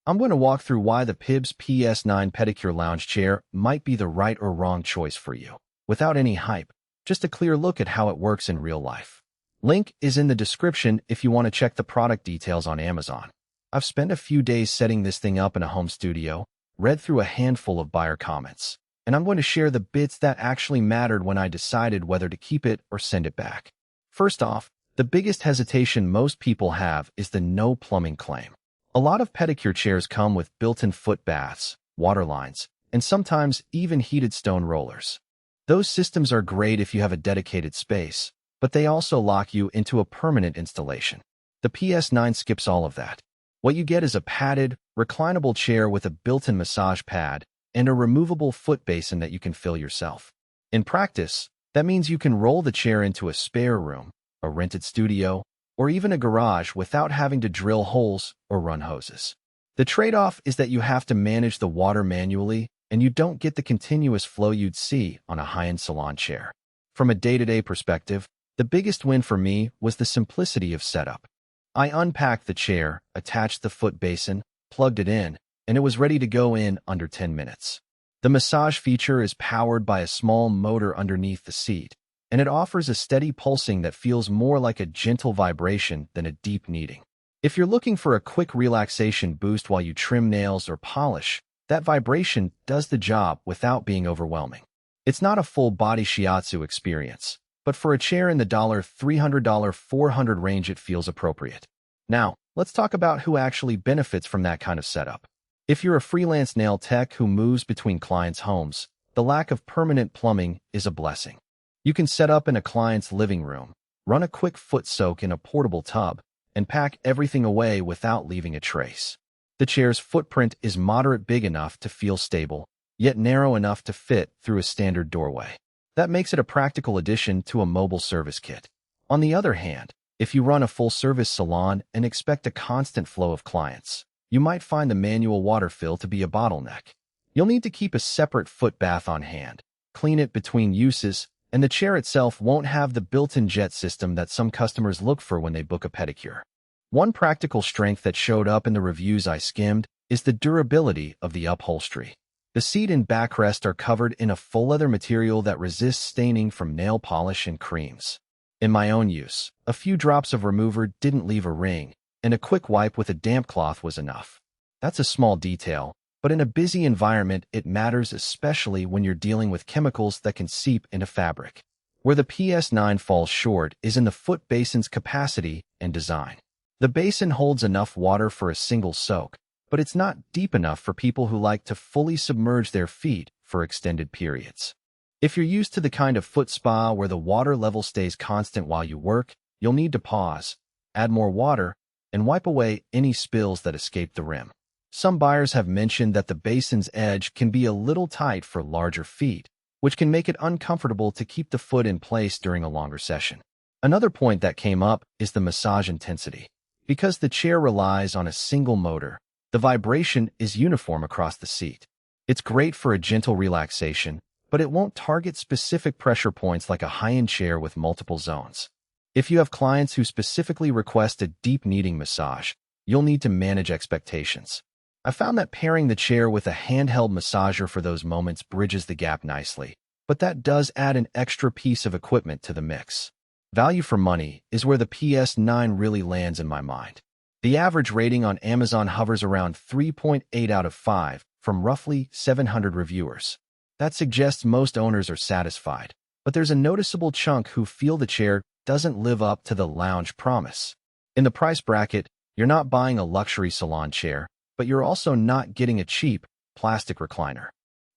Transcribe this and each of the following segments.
I'm going to walk through why the Pibbs PS9 Pedicure lounge chair might be the right or wrong choice for you. Without any hype, just a clear look at how it works in real life. Link is in the description if you want to check the product details on Amazon. I've spent a few days setting this thing up in a home studio, read through a handful of buyer comments, and I'm going to share the bits that actually mattered when I decided whether to keep it or send it back. First off, the biggest hesitation most people have is the no plumbing claim. A lot of pedicure chairs come with built-in foot baths, water lines, and sometimes even heated stone rollers. Those systems are great if you have a dedicated space, but they also lock you into a permanent installation. The PS9 skips all of that. What you get is a padded, reclinable chair with a built-in massage pad and a removable foot basin that you can fill yourself. In practice, that means you can roll the chair into a spare room, a rented studio, or even a garage without having to drill holes or run hoses. The trade-off is that you have to manage the water manually, and you don't get the continuous flow you'd see on a high-end salon chair. From a day-to-day perspective, the biggest win for me was the simplicity of setup. I unpacked the chair, attached the foot basin, plugged it in, and it was ready to go in under 10 minutes. The massage feature is powered by a small motor underneath the seat, and it offers a steady pulsing that feels more like a gentle vibration than a deep kneading. If you're looking for a quick relaxation boost while you trim nails or polish, that vibration does the job without being overwhelming. It's not a full-body shiatsu experience, but for a chair in the $300 $400 range it feels appropriate. Now, let's talk about who actually benefits from that kind of setup. If you're a freelance nail tech who moves between clients' homes, the lack of permanent plumbing is a blessing. You can set up in a client's living room, run a quick foot soak in a portable tub, and pack everything away without leaving a trace. The chair's footprint is moderate big enough to feel stable, yet narrow enough to fit through a standard doorway. That makes it a practical addition to a mobile service kit. On the other hand, if you run a full-service salon and expect a constant flow of clients, you might find the manual water fill to be a bottleneck. You'll need to keep a separate foot bath on hand, clean it between uses, and the chair itself won't have the built-in jet system that some customers look for when they book a pedicure. One practical strength that showed up in the reviews I skimmed is the durability of the upholstery. The seat and backrest are covered in a full leather material that resists staining from nail polish and creams. In my own use, a few drops of remover didn't leave a ring, and a quick wipe with a damp cloth was enough. That's a small detail, but in a busy environment, it matters especially when you're dealing with chemicals that can seep into fabric. Where the PS9 falls short is in the foot basin's capacity and design. The basin holds enough water for a single soak, but it's not deep enough for people who like to fully submerge their feet for extended periods. If you're used to the kind of foot spa where the water level stays constant while you work, you'll need to pause, add more water, and wipe away any spills that escape the rim. Some buyers have mentioned that the basin's edge can be a little tight for larger feet, which can make it uncomfortable to keep the foot in place during a longer session. Another point that came up is the massage intensity. Because the chair relies on a single motor, the vibration is uniform across the seat. It's great for a gentle relaxation, but it won't target specific pressure points like a high-end chair with multiple zones. If you have clients who specifically request a deep kneading massage, you'll need to manage expectations. I found that pairing the chair with a handheld massager for those moments bridges the gap nicely, but that does add an extra piece of equipment to the mix. Value for money is where the PS9 really lands in my mind. The average rating on Amazon hovers around 3.8 out of 5 from roughly 700 reviewers. That suggests most owners are satisfied, but there's a noticeable chunk who feel the chair doesn't live up to the lounge promise. In the price bracket, you're not buying a luxury salon chair, but you're also not getting a cheap plastic recliner.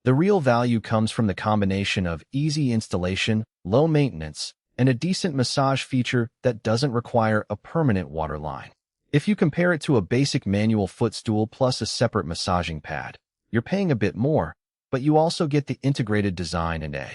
The real value comes from the combination of easy installation, low maintenance, and a decent massage feature that doesn't require a permanent water line. If you compare it to a basic manual footstool plus a separate massaging pad, you're paying a bit more, but you also get the integrated design and a